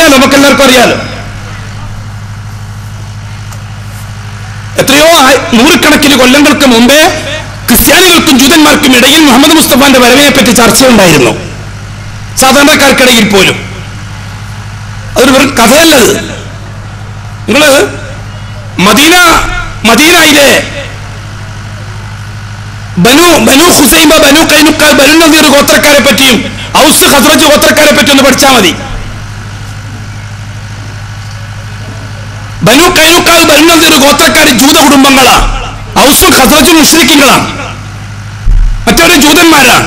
അറിയാലോ, നമുക്കെല്ലാവർക്കും അറിയാലോ. എത്രയോ നൂറുകണക്കിന് കൊല്ലങ്ങൾക്ക് മുമ്പേ ക്രിസ്ത്യാനികൾക്കും ജൂതന്മാർക്കും ഇടയിൽ മുഹമ്മദ് മുസ്തഫാന്റെ വരവിനെ പറ്റി ചർച്ചയുണ്ടായിരുന്നു, സാധാരണക്കാർക്കിടയിൽ പോലും. അതൊരു വെറും കഥയല്ലത്. നിങ്ങള് മദീനയിലെ ബനു ഹുസൈബ, ബനു കൈനുക്ക, ബനു നദീർ ഗോത്രക്കാരെ പറ്റിയും ഔസ് ഖസ്റജ് ഗോത്രക്കാരെ പറ്റി ഒന്ന് പഠിച്ചാൽ മതി. ബനു കൈനുക്ക, ബനു നദീർ ഗോത്രക്കാർ ജൂത കുടുംബങ്ങളാണ്. ഔസും ഖസ്റജും മുശ്രിക്കുകളാണ്, മറ്റവരും ജൂതന്മാരാണ്.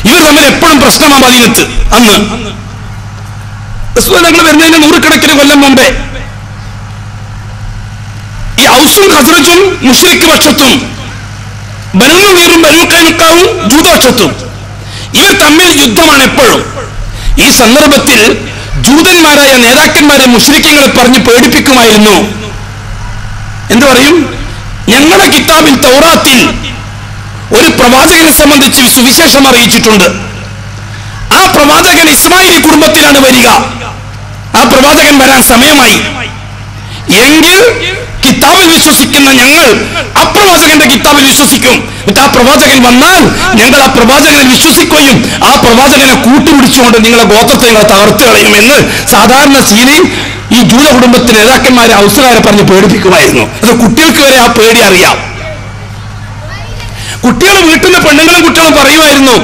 ഇവർ തമ്മിൽ എപ്പോഴും പ്രശ്നമാണ് മദീനത്ത്. അന്ന് റസൂൽ തങ്ങൾ വരുന്നതിന് നൂറുകണക്കിന് കൊല്ലം മുമ്പേ ഈ ഔസും ഖസ്റജും മുശ്രിക്ക് പക്ഷത്തും ബനു നദീറും ബനു കൈനുക്കാവും ജൂതപക്ഷത്തും ഇവർ തമ്മിൽ യുദ്ധമാണ് എപ്പോഴും. ഈ സന്ദർഭത്തിൽ ജൂതന്മാരായ നേതാക്കന്മാരെ മുശ്രിക്കുകളെ പറഞ്ഞ് പേടിപ്പിക്കുമായിരുന്നു. എന്തു പറയും? ഞങ്ങളുടെ കിതാബിൽ തൗറാത്തിൽ ഒരു പ്രവാചകനെ സംബന്ധിച്ച് സുവിശേഷം അറിയിച്ചിട്ടുണ്ട്. ആ പ്രവാചകൻ ഇസ്മായിലി കുടുംബത്തിലാണ് വരിക. ആ പ്രവാചകൻ വരാൻ സമയമായി എങ്കിൽ കിതാബിൽ വിശ്വസിക്കുന്ന ഞങ്ങൾ അപ്രവാചകന്റെ കിതാബിൽ വിശ്വസിക്കും. എന്നിട്ട് ആ പ്രവാചകൻ വന്നാൽ ഞങ്ങൾ ആ പ്രവാചകനെ വിശ്വസിക്കുകയും ആ പ്രവാചകനെ കൂട്ടുപിടിച്ചുകൊണ്ട് നിങ്ങളെ ഗോത്രത്തെ ഞങ്ങൾ തകർത്ത് കളയുമെന്ന് സാധാരണ ശീലയിൽ ഈ ജൂത കുടുംബത്തിലെ നേതാക്കന്മാരെ ഔസുകാരെ പറഞ്ഞ് പേടിപ്പിക്കുമായിരുന്നു. അത് കുട്ടികൾക്ക് വരെ ആ പേടി അറിയാം. കുട്ടികൾ വീട്ടിൽ നിന്ന് പെണ്ണുങ്ങളും കുട്ടികളും പറയുമായിരുന്നു,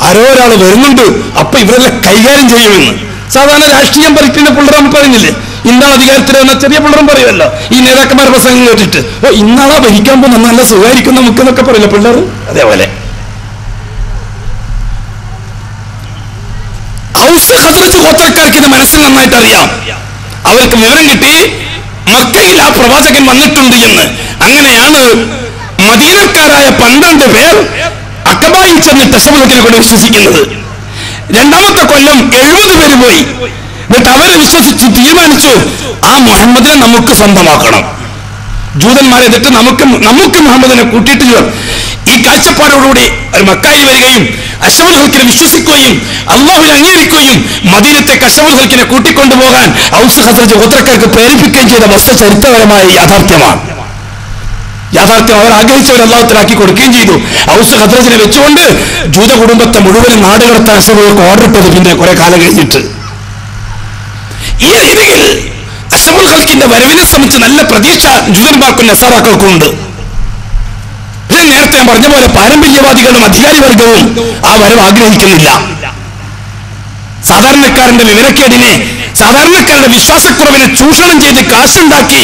ആരോ ഒരാൾ വരുന്നുണ്ട്, അപ്പൊ ഇവരെല്ലാം കൈകാര്യം ചെയ്യുമെന്ന്. സാധാരണ രാഷ്ട്രീയം പഠിക്കുന്ന പിള്ളേർ നമ്മൾ പറയുന്നില്ലേ, ഇന്നാൾ അധികാരത്തിൽ വന്ന ചെറിയ പിള്ളേരും പറയുമല്ലോ ഈ നേതാക്കന്മാരുടെ പ്രസംഗം കേട്ടിട്ട്, ഓ ഇന്നാളാ ഭരിക്കാൻ പോകുന്ന നല്ല സുഖമായിരിക്കും നമുക്ക് എന്നൊക്കെ പറയില്ല പിള്ളേർ. അതേപോലെ ഔസ് ഖസ്റജ് ഗോത്രക്കാർക്ക് ഇത് മനസ്സിൽ നന്നായിട്ട് അറിയാം. അവർക്ക് വിവരം കിട്ടി മക്കയിൽ ആ പ്രവാചകൻ വന്നിട്ടുണ്ട് എന്ന്. അങ്ങനെയാണ് മദീനക്കാരായ 12 പേർ അഖബയിൽ ചെന്ന് തശബ്ബുഹിനെ കൊണ്ട് വിശ്വസിക്കുന്നത്. രണ്ടാമത്തെ കൊല്ലം 70 പേര് പോയി. എന്നിട്ട് അവരെ വിശ്വസിച്ച് തീരുമാനിച്ചു, ആ മുഹമ്മദിനെ നമുക്ക് സ്വന്തമാക്കണം. ജൂതന്മാരെ എന്നിട്ട് നമുക്ക് മുഹമ്മദിനെ കൂട്ടിയിട്ട് ഈ കാഴ്ചപ്പാടോടുകൂടി മക്കായിൽ വരികയും അഷ്റഫുൽ ഖൽഖിനെ വിശ്വസിക്കുകയും അള്ളാഹുവിനെ അംഗീകരിക്കുകയും മദീനത്തേക്ക് അഷ്റഫുൽ ഖൽഖിനെ കൂട്ടിക്കൊണ്ടുപോകാൻ ഔസ് ഖസ്റജ് ഗോത്രക്കാർക്ക് പ്രേരിപ്പിക്കുകയും ചെയ്ത വസ്തു ചരിത്രപരമായ യാഥാർത്ഥ്യമാണ്. യാഥാർത്ഥ്യം അവർ ആഗ്രഹിച്ചവർ അള്ളാഹുത്തിലാക്കി കൊടുക്കുകയും ചെയ്തു. ഔസ് ഖസ്റജിനെ വെച്ചുകൊണ്ട് ജൂത കുടുംബത്തെ മുഴുവൻ നാടുകടത്താൻ അഷ്റഫുൽ ഓർഡർ ഇട്ടത് പിന്നെ കുറെ കാലം കഴിഞ്ഞിട്ട്. ഈ രീതിയിൽ അഷ്റഫുൽ ഖൽഖിന്റെ വരവിനെ സംബന്ധിച്ച് നല്ല പ്രതീക്ഷ ജൂതന്മാർക്കും നസാറാക്കൾക്കും ഉണ്ട്. ഇത് നേരത്തെ ഞാൻ പറഞ്ഞ പോലെ പാരമ്പര്യവാദികളും അധികാരി വർഗവും ആ വരവ് ആഗ്രഹിക്കുന്നില്ല. സാധാരണക്കാരന്റെ വിവരക്കേടിനെ, സാധാരണക്കാരുടെ വിശ്വാസക്കുറവിനെ ചൂഷണം ചെയ്ത് കാശുണ്ടാക്കി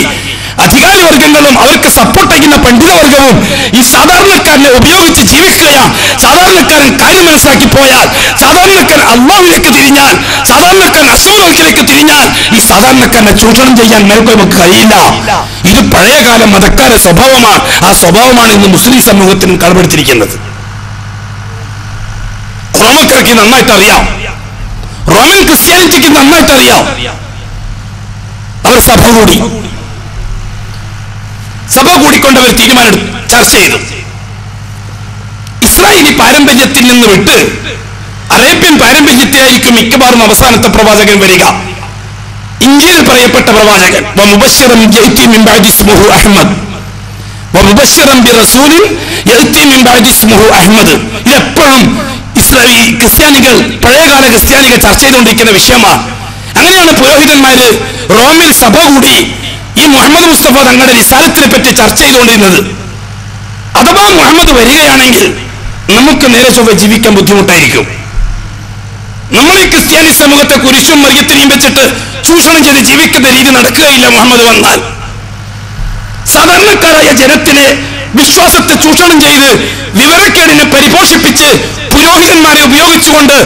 അധികാരി വർഗങ്ങളും അവർക്ക് സപ്പോർട്ട് ചെയ്യുന്ന പണ്ഡിതവർഗവും ഈ സാധാരണക്കാരനെ ഉപയോഗിച്ച് ജീവിക്കുകയാണ്. സാധാരണക്കാരൻ കാര്യം മനസ്സിലാക്കി പോയാൽ, സാധാരണക്കാരൻ അള്ളാഹുവിലേക്ക് തിരിഞ്ഞാൽ, സാധാരണക്കാരൻ അഷ്റഫുൽ തിരിഞ്ഞാൽ ഈ സാധാരണക്കാരനെ ചൂഷണം ചെയ്യാൻ നമുക്ക് കഴിയില്ല. ഇത് പഴയകാല മതക്കാരുടെ സ്വഭാവമാണ്. ആ സ്വഭാവമാണ് ഇന്ന് മുസ്ലിം സമൂഹത്തിനും കടമെടുത്തിരിക്കുന്നത്. റോമക്കാർക്ക് നന്നായിട്ട് അറിയാം, റോമൻ ക്രിസ്ത്യാനിറ്റിക്ക് നന്നായിട്ട് അറിയാം. അവർ സഭ കൂടിക്കൊണ്ടവർ തീരുമാനം ചർച്ച ചെയ്തു. ഇസ്രായേലി പാരമ്പര്യത്തിൽ നിന്ന് വിട്ട് അറേബ്യൻ പാരമ്പര്യത്തിലായിരിക്കും മിക്കവാറും അവസാനത്തെ പ്രവാചകൻ വരിക. ഇന്ത്യയിൽ പറയപ്പെട്ട പ്രവാചകൻ ഇതെപ്പോഴും ക്രിസ്ത്യാനികൾ, പഴയകാല ക്രിസ്ത്യാനികൾ ചർച്ച ചെയ്തുകൊണ്ടിരിക്കുന്ന വിഷയമാണ്. അങ്ങനെയാണ് പുരോഹിതന്മാര് റോമിൽ സഭ കൂടി ഈ മുഹമ്മദ് മുസ്തഫ തങ്ങളുടെ റിസാലത്തിനെ പറ്റി ചർച്ച ചെയ്തുകൊണ്ടിരുന്നത്. അഥവാ മുഹമ്മദ് വരികയാണെങ്കിൽ നമുക്ക് നേരെ ചൊവ്വ ജീവിക്കാൻ ബുദ്ധിമുട്ടായിരിക്കും. നമ്മൾ ഈ ക്രിസ്ത്യാനി സമൂഹത്തെ കുരിശും മറിയത്തിനെയും വെച്ചിട്ട് ചൂഷണം ചെയ്ത് ജീവിക്കുന്ന രീതി നടക്കുകയില്ല. മുഹമ്മദ് വന്നാൽ സാധാരണക്കാരായ ജനത്തിനെ വിശ്വാസത്തെ ചൂഷണം ചെയ്ത് വിവരക്കേടിനെ പരിപോഷിപ്പിച്ച് പുരോഹിതന്മാരെ ഉപയോഗിച്ചുകൊണ്ട്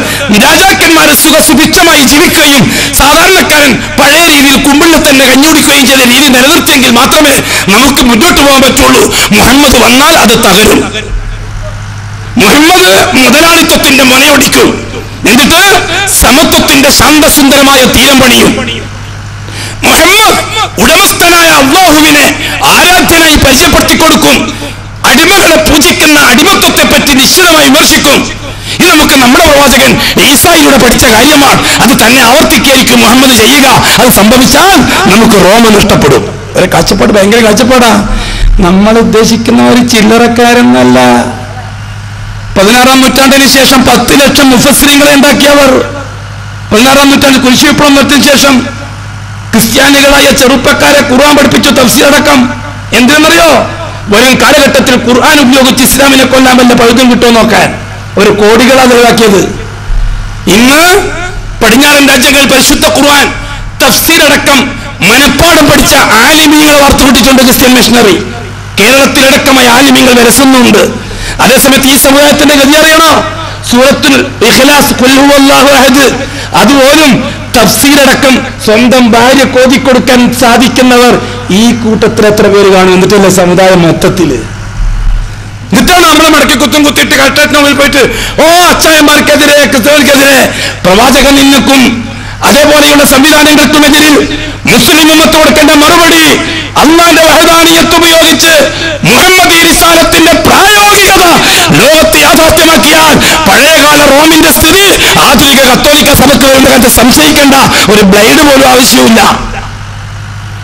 രാജാക്കന്മാരെ സുഖസുഭിക്ഷമായി ജീവിക്കുകയും സാധാരണക്കാരൻ പഴയ രീതിയിൽ കുമ്പിളിൽ തന്നെ കഞ്ഞുടിക്കുകയും ചെയ്ത രീതി നിലനിർത്തിയെങ്കിൽ മാത്രമേ നമുക്ക് മുന്നോട്ട് പോകാൻ പറ്റുള്ളൂ. മുഹമ്മദ് വന്നാൽ അത് തകരും. മുഹമ്മദ് മുതലാളിത്തത്തിന്റെ മുനയൊടിക്കും, എന്നിട്ട് സമത്വത്തിന്റെ ശാന്തസുന്ദരമായ തീരം പണിയും. മുഹമ്മദ് ഉടമസ്ഥനായ അല്ലാഹുവിനെ ആരാധ്യനായി പരിചയപ്പെടുത്തി കൊടുക്കും. അടിമകളെ പൂജിക്കുന്ന അടിമത്വത്തെ പറ്റി നിശ്ചിതമായി വിമർശിക്കും. ഇത് നമുക്ക് നമ്മുടെ പ്രവാചകൻ ഈസായിലൂടെ പഠിച്ച കാര്യമാണ്. അത് തന്നെ ആവർത്തിക്കായിരിക്കും മുഹമ്മദ് ചെയ്യുക. അത് സംഭവിച്ചാൽ നമുക്ക് റോമ നഷ്ടപ്പെടും. ഒരു കാഴ്ചപ്പാട് ഭയങ്കര കാഴ്ചപ്പാടാ. നമ്മൾ ഉദ്ദേശിക്കുന്ന ഒരു ചില്ലറക്കാരെന്നല്ല. 16-ാം നൂറ്റാണ്ടിന് ശേഷം 10 ലക്ഷം മുഫസ്സിരിങ്ങളെ ഉണ്ടാക്കിയവർ. 16-ാം നൂറ്റാണ്ട് കുരിശ് വിപ്ലവത്തിന് ശേഷം ക്രിസ്ത്യാനികളായ ചെറുപ്പക്കാരെ ഖുർആൻ പഠിപ്പിച്ചു, തഫ്സീറടക്കം. എന്തെന്നറിയോ? വരും കാലഘട്ടത്തിൽ ഖുർആൻ ഉപയോഗിച്ച് ഇസ്ലാമിനെ കൊല്ലാൻ വല്ല പഴുതും കിട്ടുമോ നോക്കാൻ. ഒരു കോടികളാണ് ഒഴിവാക്കിയത്. ഇന്ന് പടിഞ്ഞാറൻ രാജ്യങ്ങളിൽ പരിശുദ്ധ ഖുർആൻ തഫ്സീറടക്കം മനഃപ്പാഠം പഠിച്ച ആലിമീങ്ങളെ വാർത്തുപിടിച്ചുകൊണ്ട് ക്രിസ്ത്യൻ മിഷണറി കേരളത്തിലടക്കമായ ആലിമീങ്ങൾ വിരസുന്നുണ്ട്. അതേസമയത്ത് ഈ സമുദായത്തിന്റെ ഗതി അറിയണോ? സൂറത്തുൽ ഇഖ്ലാസ്, ഖുൽ ഹുവല്ലാഹു അഹദ്, അതുപോലും തഫ്സീറടക്കം സ്വന്തം ഭാര്യ കോതിക്കൊടുക്കാൻ സാധിക്കുന്നവർ ഈ കൂട്ടത്തിൽ എത്ര പേര് കാണും? എന്നിട്ടല്ലേ സമുദായം മൊത്തത്തില്. എന്നിട്ടാണ് നമ്മളെ മടക്കി കുത്തും കുത്തിയിട്ട് കട്ടറ്റിനുള്ളിൽ പോയിട്ട് അച്ചായന്മാർക്കെതിരെ, ക്രിസ്തവർക്കെതിരെ, പ്രവാചകൻ നിന്നക്കും അതേപോലെയുള്ള സംവിധാനങ്ങൾക്കുമെതിരിൽ മുസ്ലിം ഉമ്മത്ത് കൊടുക്കേണ്ട മറുപടി അല്ലാഹുവിന്റെ വഹദാനിയത്ത് ഉപയോഗിച്ച് മുഹമ്മദി റിസാലത്തിന്റെ പ്രായോഗികത ലോകത്തെ യാഥാർത്ഥ്യമാക്കിയാൽ പഴയകാല റോമിന്റെ സ്ഥിതി ആധുനിക കത്തോലിക്ക സഭയ്ക്ക് വരുന്ന കാലത്ത് സംശയിക്കേണ്ട ഒരു ബ്ലേഡ് പോലും ആവശ്യമില്ല.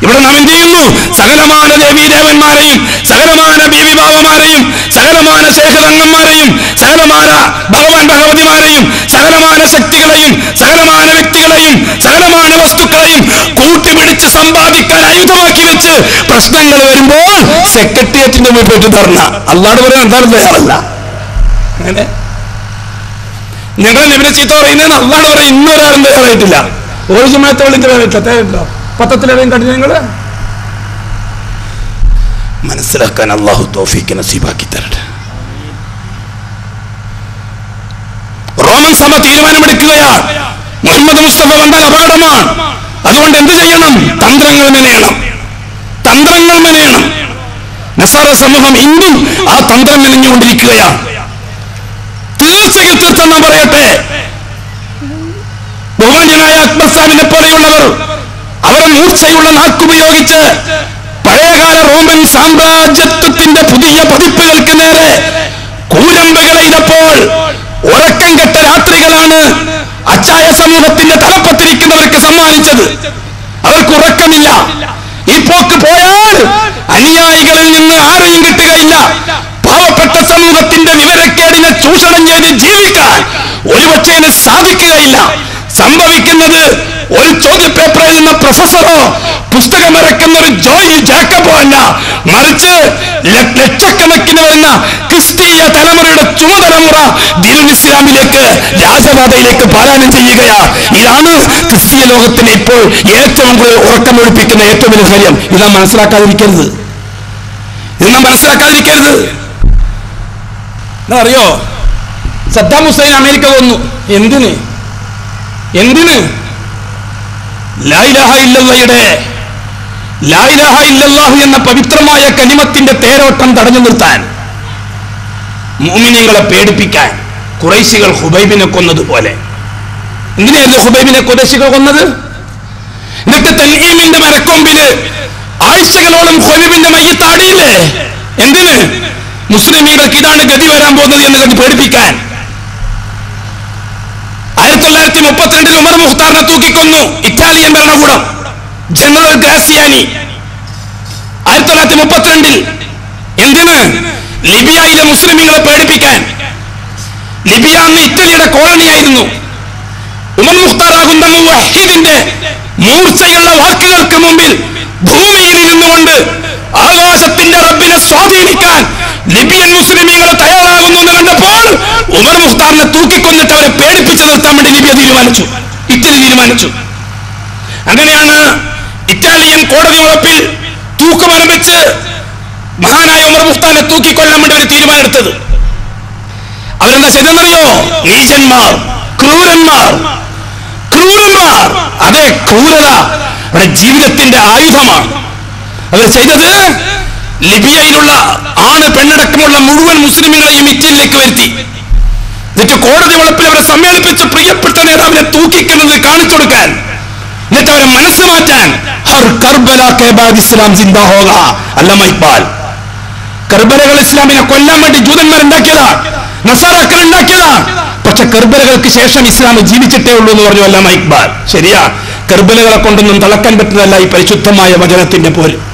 ഇവിടെ നാം എന്ത് ചെയ്യുന്നു? സകലമാന ദേവീദേവന്മാരെയും സകലമാന ബീവിബാവമാരെയും സകലമാന ശേഖരംഗന്മാരെയും സകലമാന ഭഗവാൻ ഭഗവതിമാരെയും സകലമാന ശക്തികളെയും സകലമാന വ്യക്തികളെയും സകലമാന വസ്തുക്കളെയും കൂട്ടിപ്പിടിച്ച് സമ്പാദിക്കാൻ ആയുധമാക്കി വെച്ച് പ്രശ്നങ്ങൾ വരുമ്പോൾ സെക്രട്ടേറിയറ്റിന്റെ മുന്നിൽ പോയിട്ട് തരണ അല്ലാണ്ട് പറയാൻ എന്തായാലും തയ്യാറല്ല. അങ്ങനെ ഞങ്ങൾ ഇവരെ ചീത്ത പറയുന്നതെന്ന് അല്ലാണ്ട് പറയാൻ ഇന്നൊരാളും തയ്യാറായിട്ടില്ല. ഒരു സമയത്ത് വിളിച്ചില്ല തയ്യാറില്ലോ. പത്രത്തിലെവിടെയും കണ്ടു. ഞങ്ങള് മനസ്സിലാക്കാൻ അള്ളാഹു തൗഫീഖ് നസീബാക്കി തരട്ടെ. റോമൻ സഭ തീരുമാനമെടുക്കുകയാണ്, മുഹമ്മദ് മുസ്തഫ വന്നാൽ അപകടമാണ്. അതുകൊണ്ട് എന്ത് ചെയ്യണം? തന്ത്രങ്ങൾ മെനയണം, തന്ത്രങ്ങൾ മെനയണം. നസാറ സമൂഹം ഇന്നും ആ തന്ത്രം മെനഞ്ഞുകൊണ്ടിരിക്കുകയാണ്. തീർച്ചയായും തീർത്തെന്നാ പറയട്ടെ, ബഹുമാന്യനായ അക്ബർ സാഹിബിനെ പോലെയുള്ളവർ അവരെ മൂർച്ചയുള്ള നാക്കുപയോഗിച്ച് പഴയകാല റോമൻ സാമ്രാജ്യത്വത്തിന്റെ പുതിയ പതിപ്പുകൾക്ക് നേരെ കൂരമ്പുകൾ എയ്തപ്പോൾ ഉറക്കം കെട്ട രാത്രികളാണ് അച്ചായ സമൂഹത്തിന്റെ തലപ്പത്തിരിക്കുന്നവർക്ക് സമ്മാനിച്ചത്. അവർക്ക് ഉറക്കമില്ല. ഈ പോക്ക് പോയാൽ അനുയായികളിൽ നിന്ന് ആരെയും കിട്ടുകയില്ല. പാവപ്പെട്ട സമൂഹത്തിന്റെ വിവരക്കേടിനെ ചൂഷണം ചെയ്ത് ജീവിക്കാൻ ഒരുപക്ഷെ സാധിക്കുകയില്ല. സംഭവിക്കുന്നത് ഒരു ചോദ്യപേപ്പർ എഴുതുന്ന പ്രൊഫസറോ പുസ്തകമിറക്കുന്ന ഒരു ജോയി ജാക്കബോ അല്ല, മറിച്ച് ലക്ഷക്കണക്കിന് വരുന്ന ക്രിസ്തീയ തലമുറയുടെ ചുമതലമുറ ദീനുൽ ഇസ്ലാമിലേക്ക്, രാജപാതയിലേക്ക് പാലായനം ചെയ്യുകയാണ്. ഇതാണ് ക്രിസ്തീയ ലോകത്തിന് ഇപ്പോൾ ഏറ്റവും കൂടുതൽ ഉറക്കമൊഴിപ്പിക്കുന്ന ഏറ്റവും വലിയ കാര്യം. ഇതാ മനസ്സിലാക്കാതിരിക്കരുത്, ഇതെന്നാ മനസ്സിലാക്കാതിരിക്കരുത്. എന്താ അറിയോ? സദ്ദാം ഹുസൈൻ അമേരിക്ക കൊന്നു. എന്തിന്? ലാ ഇലാഹ ഇല്ലല്ലാഹയുടെ ലാ ഇലാഹ ഇല്ലല്ലാഹു എന്ന പവിത്രമായ കലിമത്തിന്റെ തേരോട്ടം തടഞ്ഞു നിർത്താൻ, മുഅ്മിനീങ്ങളെ പേടിപ്പിക്കാൻ ഖുറൈശികൾ ഹുബൈബിനെ കൊന്നതുപോലെ. എന്തിനായിരുന്നു ഹുബൈബിനെ ഖുറൈശികൾ കൊന്നത്? എന്നിട്ട് തൻഈമിന്റെ മരക്കൊമ്പില് ആഴ്ചകളോളം ഹുബൈബിന്റെ മയ്യിത്ത് ആടിയില്ലേ? എന്തിന്? മുസ്ലിമീങ്ങൾക്ക് ഇതാണ് ഗതി വരാൻ പോകുന്നത് എന്ന് കണ്ട് പേടിപ്പിക്കാൻ. 1932 ഉമർ മുഖ്താറിനെ തൂക്കിക്കൊന്നു ഇറ്റാലിയൻ ഭരണകൂടം, ജനറൽ ഗ്രാസിയാനി. 1932 എന്തിന്? ലിബിയയിലെ മുസ്ലിമീങ്ങളെ പേടിപ്പിക്കാൻ. ലിബിയ അന്ന് ഇറ്റലിയുടെ കോളനിയായിരുന്നു. ഉമർ മുഖ്താറാകുന്ന മുവഹിദിന്റെ മൂർച്ചയുള്ള വാക്കുകൾക്ക് മുമ്പിൽ ഭൂമിയിൽ ഇരുന്നുകൊണ്ട് ആകാശത്തിന്റെ റബ്ബിനെ സ്വാധീനിക്കാൻ ലിബിയൻ മുസ്ലിമീങ്ങൾ തയ്യാറാകുന്നു എന്ന് കണ്ടപ്പോൾ ഉമർ മുഖ്താറിനെ തൂക്കിക്കൊന്നിട്ട് അവരെ പേടിപ്പിച്ചു നിർത്താൻ വേണ്ടി ലിബിയ തീരുമാനിച്ചു, ഇറ്റലി തീരുമാനിച്ചു. അങ്ങനെയാണ് ഇറ്റാലിയൻ കോടതി ഉറപ്പിൽ തൂക്കുമരം വെച്ച് മഹാനായ ഉമർ മുഖ്താറിനെ തൂക്കിക്കൊല്ലാൻ വേണ്ടി ഒരു തീരുമാനമെടുത്തത്. അവരെന്താ ചെയ്തെന്നറിയോ? നീചന്മാർ, ക്രൂരന്മാർ. അതെ, ക്രൂരത അവരുടെ ജീവിതത്തിന്റെ ആയുധമാണ്. അവർ ചെയ്തത് ലിബിയയിലുള്ള ആണ് പെണ്ണടക്കമുള്ള മുഴുവൻ മുസ്ലിമുകളെയും ഇറ്റലിയിലേക്ക് വരുത്തി. എന്നിട്ട് കോടതി വളപ്പിൽ അവരെ സമ്മേളിപ്പിച്ച് പ്രിയപ്പെട്ട നേതാവിനെ തൂക്കിക്കുന്നത് കാണിച്ചു കൊടുക്കാൻ, എന്നിട്ട് അവരെ മനസ്സ് മാറ്റാൻ. ഹർ കർബല കെ ബാദ് ഇസ്ലാം ജിന്ദാ ഹോഗാ. അല്ലമ ഇക്ബാൽ. കർബലകൾ ഇസ്ലാമിനെ കൊല്ലാൻ വേണ്ടി ജൂതന്മാർ ഉണ്ടാക്കിയതാണ്, നസാറാക്കൾ ഉണ്ടാക്കിയതാണ്. പക്ഷെ കർബലകൾക്ക് ശേഷം ഇസ്ലാം ജീവിച്ചിട്ടേ ഉള്ളൂ എന്ന് പറഞ്ഞു അല്ലാമ ഇക്ബാൽ. ശരിയാ, കർബലകളെ കൊണ്ടൊന്നും തളക്കാൻ പറ്റുന്നതല്ല ഈ പരിശുദ്ധമായ വചനത്തിന്റെ പോര്.